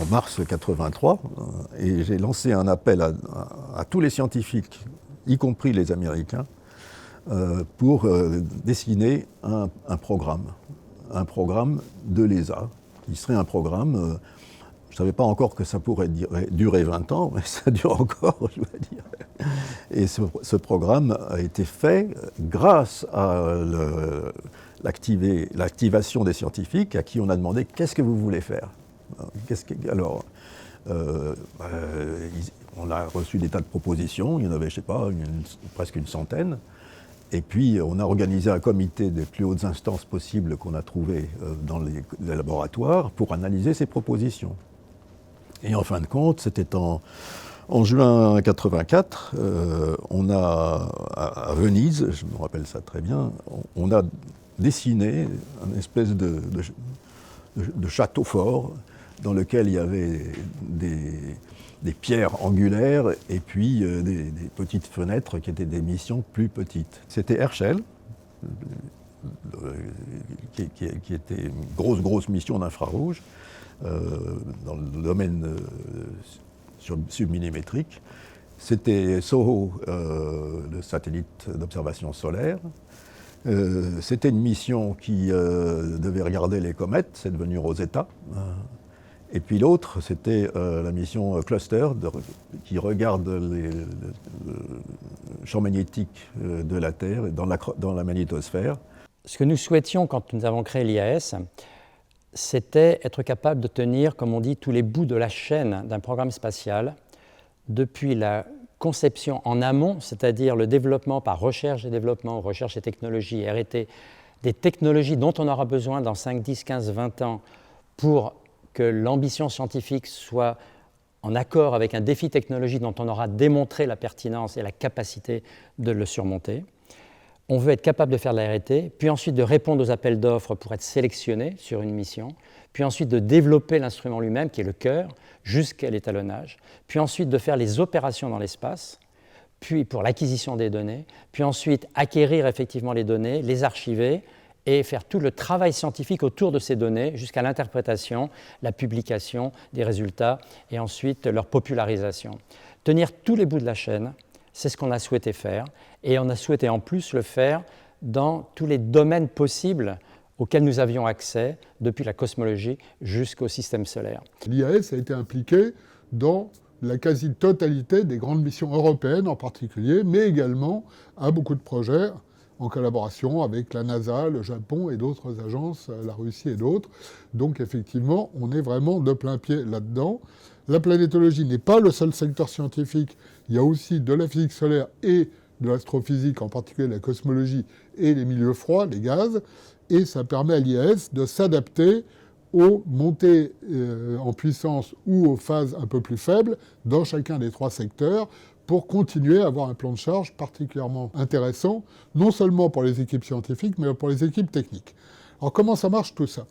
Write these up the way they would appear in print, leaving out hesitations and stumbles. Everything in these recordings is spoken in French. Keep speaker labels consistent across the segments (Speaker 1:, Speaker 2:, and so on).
Speaker 1: mars 83, et j'ai lancé un appel à tous les scientifiques, y compris les Américains, pour dessiner un programme de l'ESA, qui serait un programme, je ne savais pas encore que ça pourrait durer 20 ans, mais ça dure encore, je dois dire. Et ce programme a été fait grâce à l'activation des scientifiques à qui on a demandé « qu'est-ce que vous voulez faire ?» Alors, on a reçu des tas de propositions, il y en avait, je ne sais pas, presque une centaine. Et puis, on a organisé un comité des plus hautes instances possibles qu'on a trouvé dans les laboratoires pour analyser ces propositions. Et en fin de compte, c'était en juin 1984, on a, à Venise, je me rappelle ça très bien, on a dessiné une espèce de château fort dans lequel il y avait des pierres angulaires et puis des petites fenêtres qui étaient des missions plus petites. C'était Herschel, qui était une grosse mission d'infrarouge dans le domaine submillimétrique. C'était SOHO, le satellite d'observation solaire. C'était une mission qui devait regarder les comètes, c'est devenu Rosetta. Et puis l'autre, c'était la mission Cluster, qui regarde le champ magnétique de la Terre dans la magnétosphère.
Speaker 2: Ce que nous souhaitions quand nous avons créé l'IAS, c'était être capable de tenir, comme on dit, tous les bouts de la chaîne d'un programme spatial, depuis la conception en amont, c'est-à-dire le développement par recherche et développement, recherche et technologie, R&T, des technologies dont on aura besoin dans 5, 10, 15, 20 ans pour que l'ambition scientifique soit en accord avec un défi technologique dont on aura démontré la pertinence et la capacité de le surmonter. On veut être capable de faire de la R&T, puis ensuite de répondre aux appels d'offres pour être sélectionné sur une mission, puis ensuite de développer l'instrument lui-même, qui est le cœur, jusqu'à l'étalonnage, puis ensuite de faire les opérations dans l'espace, puis pour l'acquisition des données, puis ensuite acquérir effectivement les données, les archiver, et faire tout le travail scientifique autour de ces données jusqu'à l'interprétation, la publication des résultats et ensuite leur popularisation. Tenir tous les bouts de la chaîne, c'est ce qu'on a souhaité faire et on a souhaité en plus le faire dans tous les domaines possibles auxquels nous avions accès depuis la cosmologie jusqu'au système solaire.
Speaker 3: L'IAS a été impliqué dans la quasi-totalité des grandes missions européennes en particulier, mais également à beaucoup de projets en collaboration avec la NASA, le Japon et d'autres agences, la Russie et d'autres. Donc effectivement, on est vraiment de plein pied là-dedans. La planétologie n'est pas le seul secteur scientifique. Il y a aussi de la physique solaire et de l'astrophysique, en particulier la cosmologie et les milieux froids, les gaz. Et ça permet à l'IAS de s'adapter aux montées en puissance ou aux phases un peu plus faibles dans chacun des trois secteurs, pour continuer à avoir un plan de charge particulièrement intéressant, non seulement pour les équipes scientifiques, mais pour les équipes techniques. Alors comment ça marche tout ça?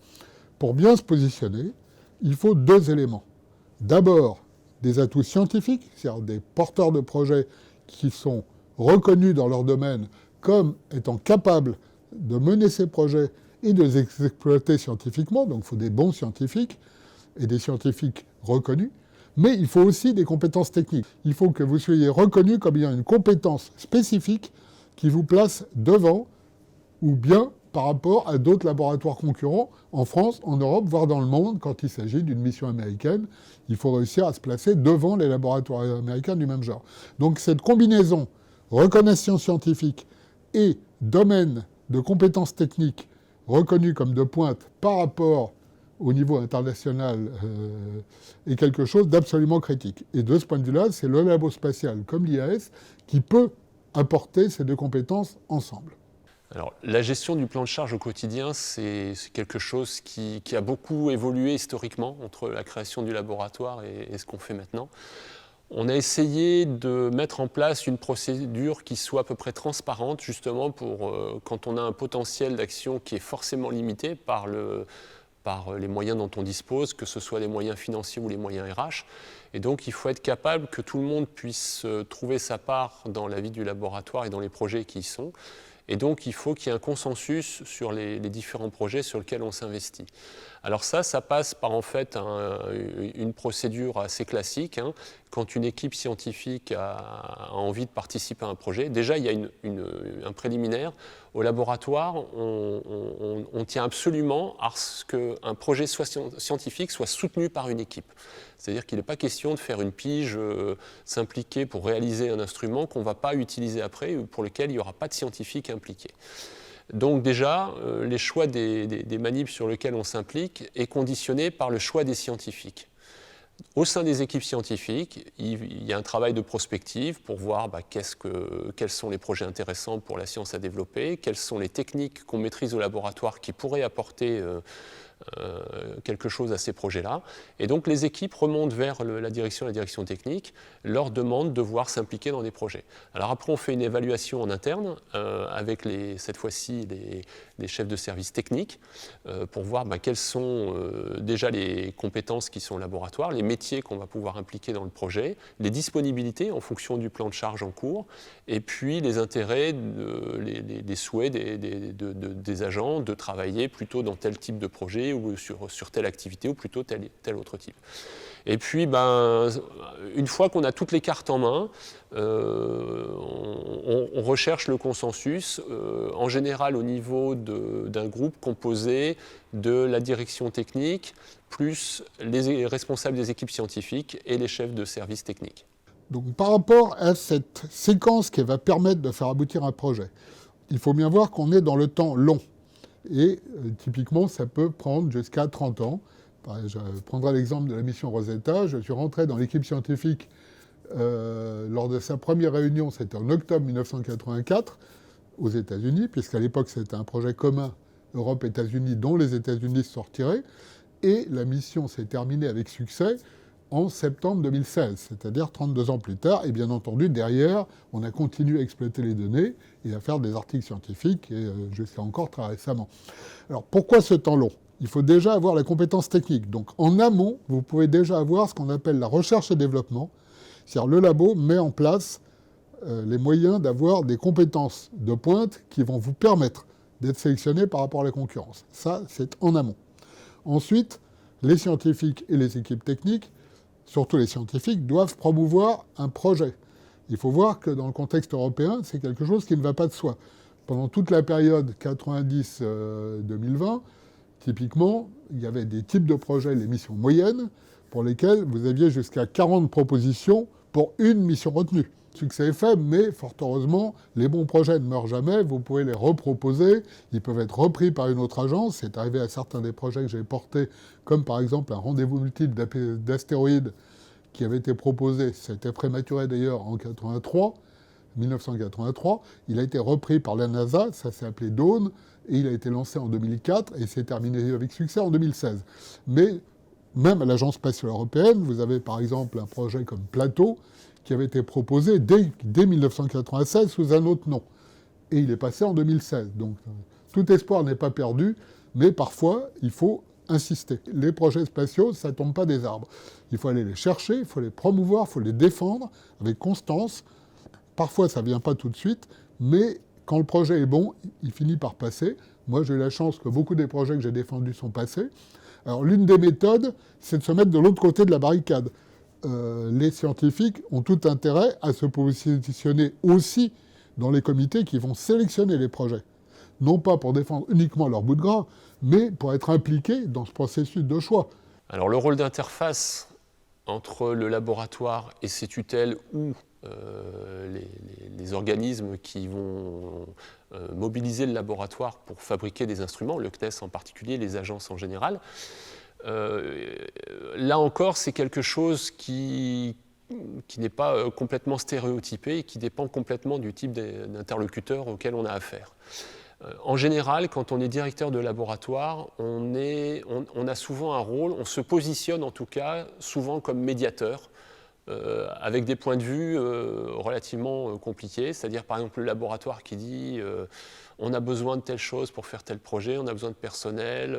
Speaker 3: Pour bien se positionner, il faut deux éléments. D'abord, des atouts scientifiques, c'est-à-dire des porteurs de projets qui sont reconnus dans leur domaine comme étant capables de mener ces projets et de les exploiter scientifiquement, donc il faut des bons scientifiques et des scientifiques reconnus. Mais il faut aussi des compétences techniques. Il faut que vous soyez reconnu comme ayant une compétence spécifique qui vous place devant ou bien par rapport à d'autres laboratoires concurrents en France, en Europe, voire dans le monde. Quand il s'agit d'une mission américaine, il faut réussir à se placer devant les laboratoires américains du même genre. Donc cette combinaison reconnaissance scientifique et domaine de compétences techniques reconnus comme de pointe par rapport au niveau international est quelque chose d'absolument critique. Et de ce point de vue-là, c'est le labo spatial comme l'IAS qui peut apporter ces deux compétences ensemble.
Speaker 4: Alors, la gestion du plan de charge au quotidien, c'est quelque chose qui a beaucoup évolué historiquement entre la création du laboratoire et ce qu'on fait maintenant. On a essayé de mettre en place une procédure qui soit à peu près transparente, justement pour quand on a un potentiel d'action qui est forcément limité par les moyens dont on dispose, que ce soit les moyens financiers ou les moyens RH. Et donc, il faut être capable que tout le monde puisse trouver sa part dans la vie du laboratoire et dans les projets qui y sont. Et donc, il faut qu'il y ait un consensus sur les différents projets sur lesquels on s'investit. Alors ça passe par en fait une procédure assez classique. Hein. Quand une équipe scientifique a envie de participer à un projet, déjà il y a un préliminaire. Au laboratoire, on tient absolument à ce qu'un projet scientifique soit soutenu par une équipe. C'est-à-dire qu'il n'est pas question de faire une pige, s'impliquer pour réaliser un instrument qu'on ne va pas utiliser après ou pour lequel il n'y aura pas de scientifique impliqué. Donc déjà, les choix des manips sur lesquels on s'implique est conditionné par le choix des scientifiques. Au sein des équipes scientifiques, il y a un travail de prospective pour voir quels sont les projets intéressants pour la science à développer, quelles sont les techniques qu'on maîtrise au laboratoire qui pourraient apporter quelque chose à ces projets-là. Et donc les équipes remontent vers la direction technique, leur demandent de voir s'impliquer dans des projets. Alors après, on fait une évaluation en interne avec cette fois-ci les chefs de service techniques pour voir quelles sont déjà les compétences qui sont au laboratoire, les métiers qu'on va pouvoir impliquer dans le projet, les disponibilités en fonction du plan de charge en cours, et puis les intérêts, les souhaits des agents de travailler plutôt dans tel type de projet ou sur telle activité ou plutôt tel autre type. Et puis, une fois qu'on a toutes les cartes en main, on recherche le consensus, en général au niveau d'un groupe composé de la direction technique, plus les responsables des équipes scientifiques et les chefs de service technique.
Speaker 3: Donc par rapport à cette séquence qui va permettre de faire aboutir un projet, il faut bien voir qu'on est dans le temps long. Et typiquement, ça peut prendre jusqu'à 30 ans. Je prendrai l'exemple de la mission Rosetta. Je suis rentré dans l'équipe scientifique lors de sa première réunion, c'était en octobre 1984, aux États-Unis, puisqu'à l'époque, c'était un projet commun Europe-États-Unis dont les États-Unis se sont retirés. Et la mission s'est terminée avec succès en septembre 2016, c'est-à-dire 32 ans plus tard. Et bien entendu, derrière, on a continué à exploiter les données et à faire des articles scientifiques, et jusqu'à encore très récemment. Alors, pourquoi ce temps long ? Il faut déjà avoir la compétence technique. Donc, en amont, vous pouvez déjà avoir ce qu'on appelle la recherche et développement. C'est-à-dire, le labo met en place les moyens d'avoir des compétences de pointe qui vont vous permettre d'être sélectionné par rapport à la concurrence. Ça, c'est en amont. Ensuite, les scientifiques et les équipes techniques, surtout les scientifiques, doivent promouvoir un projet. Il faut voir que dans le contexte européen, c'est quelque chose qui ne va pas de soi. Pendant toute la période 90-2020, typiquement, il y avait des types de projets, les missions moyennes, pour lesquelles vous aviez jusqu'à 40 propositions pour une mission retenue. Succès est faible, mais fort heureusement, les bons projets ne meurent jamais, vous pouvez les reproposer, ils peuvent être repris par une autre agence. C'est arrivé à certains des projets que j'ai portés, comme par exemple un rendez-vous multiple d'astéroïdes qui avait été proposé, c'était prématuré d'ailleurs en 1983, il a été repris par la NASA, ça s'est appelé Dawn, et il a été lancé en 2004, et s'est terminé avec succès en 2016. Mais même à l'Agence spatiale européenne, vous avez par exemple un projet comme Plateau, qui avait été proposé dès 1996 sous un autre nom. Et il est passé en 2016. Donc tout espoir n'est pas perdu, mais parfois il faut insister. Les projets spatiaux, ça ne tombe pas des arbres. Il faut aller les chercher, il faut les promouvoir, il faut les défendre avec constance. Parfois ça ne vient pas tout de suite, mais quand le projet est bon, il finit par passer. Moi j'ai eu la chance que beaucoup des projets que j'ai défendus sont passés. Alors l'une des méthodes, c'est de se mettre de l'autre côté de la barricade. Les scientifiques ont tout intérêt à se positionner aussi dans les comités qui vont sélectionner les projets. Non pas pour défendre uniquement leur bout de gras, mais pour être impliqués dans ce processus de choix.
Speaker 4: Alors le rôle d'interface entre le laboratoire et ses tutelles ou les organismes qui vont mobiliser le laboratoire pour fabriquer des instruments, le CNES en particulier, les agences en général, là encore, c'est quelque chose qui n'est pas complètement stéréotypé et qui dépend complètement du type d'interlocuteur auquel on a affaire. En général, quand on est directeur de laboratoire, on a souvent un rôle, on se positionne en tout cas souvent comme médiateur, avec des points de vue relativement compliqués, c'est-à-dire par exemple le laboratoire qui dit on a besoin de telle chose pour faire tel projet, on a besoin de personnel,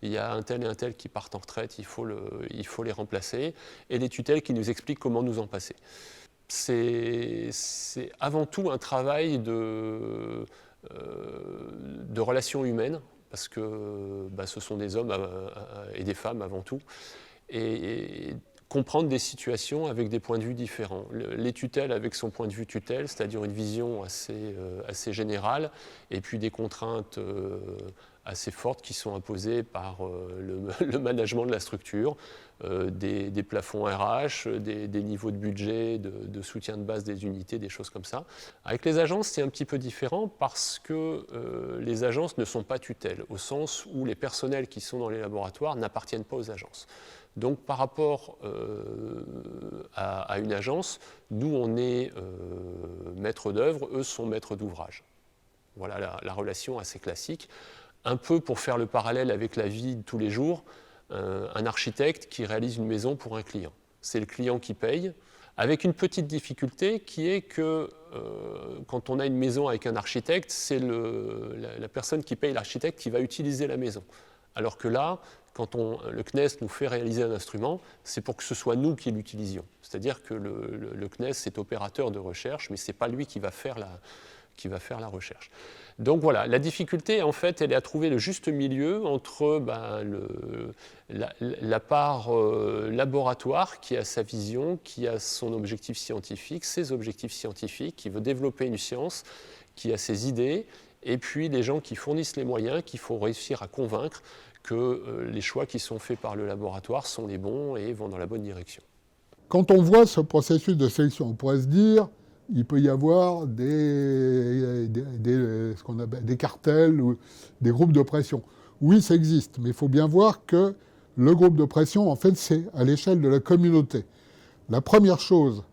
Speaker 4: il y a un tel et un tel qui partent en retraite, il faut les remplacer, et les tutelles qui nous expliquent comment nous en passer. C'est avant tout un travail de relations humaines, parce que ce sont des hommes et des femmes avant tout, et comprendre des situations avec des points de vue différents. Les tutelles avec son point de vue tutelle, c'est-à-dire une vision assez générale, et puis des contraintes assez fortes qui sont imposées par le management de la structure, des plafonds RH, des niveaux de budget, de soutien de base des unités, des choses comme ça. Avec les agences, c'est un petit peu différent parce que les agences ne sont pas tutelles, au sens où les personnels qui sont dans les laboratoires n'appartiennent pas aux agences. Donc par rapport à une agence, nous on est maître d'œuvre, eux sont maîtres d'ouvrage. Voilà la relation assez classique. Un peu pour faire le parallèle avec la vie de tous les jours, un architecte qui réalise une maison pour un client. C'est le client qui paye, avec une petite difficulté qui est que quand on a une maison avec un architecte, c'est la personne qui paye l'architecte qui va utiliser la maison. Alors que là, quand le CNES nous fait réaliser un instrument, c'est pour que ce soit nous qui l'utilisions. C'est-à-dire que le CNES est opérateur de recherche, mais ce n'est pas lui qui va faire la recherche. Donc voilà, la difficulté, en fait, elle est à trouver le juste milieu entre la part laboratoire qui a sa vision, qui a son objectif scientifique, ses objectifs scientifiques, qui veut développer une science, qui a ses idées, et puis les gens qui fournissent les moyens, qu'il faut réussir à convaincre que les choix qui sont faits par le laboratoire sont les bons et vont dans la bonne direction.
Speaker 3: Quand on voit ce processus de sélection, on pourrait se dire il peut y avoir ce qu'on appelle des cartels ou des groupes de pression. Oui, ça existe, mais il faut bien voir que le groupe de pression, en fait, c'est à l'échelle de la communauté. La première chose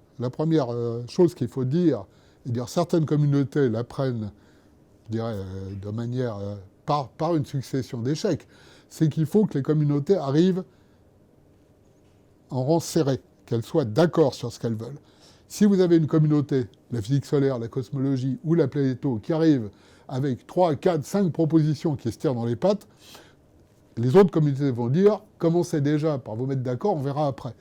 Speaker 3: qu'il faut dire, et dire certaines communautés la prennent, je dirais, de manière par une succession d'échecs, c'est qu'il faut que les communautés arrivent en rang serré, qu'elles soient d'accord sur ce qu'elles veulent. Si vous avez une communauté, la physique solaire, la cosmologie ou la planéto, qui arrive avec 3, 4, 5 propositions qui se tirent dans les pattes, les autres communautés vont dire « commencez déjà par vous mettre d'accord, on verra après ».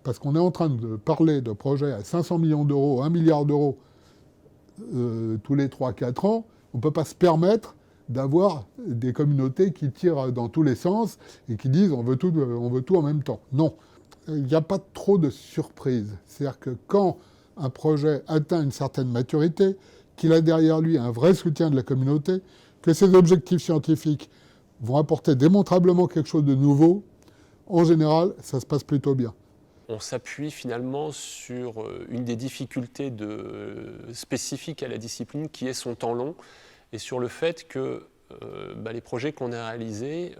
Speaker 3: Parce qu'on est en train de parler de projets à 500 millions d'euros, 1 milliard d'euros tous les 3-4 ans, on ne peut pas se permettre d'avoir des communautés qui tirent dans tous les sens et qui disent on veut tout en même temps. Non. Il n'y a pas trop de surprise. C'est-à-dire que quand un projet atteint une certaine maturité, qu'il a derrière lui un vrai soutien de la communauté, que ses objectifs scientifiques vont apporter démontrablement quelque chose de nouveau, en général, ça se passe plutôt bien.
Speaker 4: On s'appuie finalement sur une des difficultés spécifiques à la discipline qui est son temps long et sur le fait que les projets qu'on a réalisés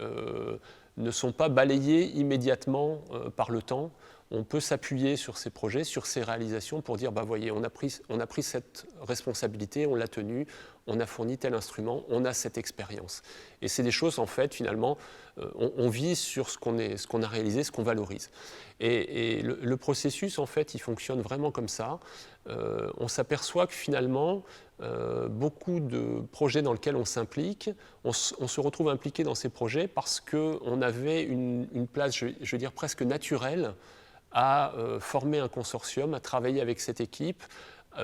Speaker 4: ne sont pas balayés immédiatement par le temps. On peut s'appuyer sur ces projets, sur ces réalisations pour dire, voyez, on a pris cette responsabilité, on l'a tenue, on a fourni tel instrument, on a cette expérience. Et c'est des choses, en fait, finalement, on vise sur ce qu'on a réalisé, ce qu'on valorise. Et le processus, en fait, il fonctionne vraiment comme ça. On s'aperçoit que finalement, beaucoup de projets dans lesquels on s'implique, on se retrouve impliqué dans ces projets parce qu'on avait une place, je veux dire, presque naturelle à former un consortium, à travailler avec cette équipe,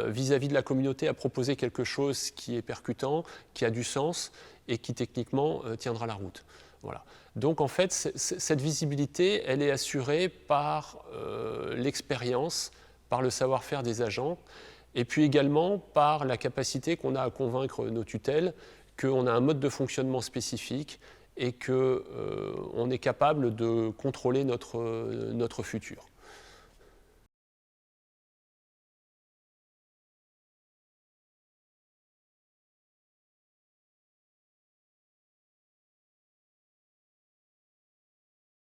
Speaker 4: vis-à-vis de la communauté, à proposer quelque chose qui est percutant, qui a du sens et qui techniquement tiendra la route. Voilà. Donc en fait, cette visibilité, elle est assurée par l'expérience, par le savoir-faire des agents, et puis également par la capacité qu'on a à convaincre nos tutelles qu'on a un mode de fonctionnement spécifique et qu'on est capable de contrôler notre futur.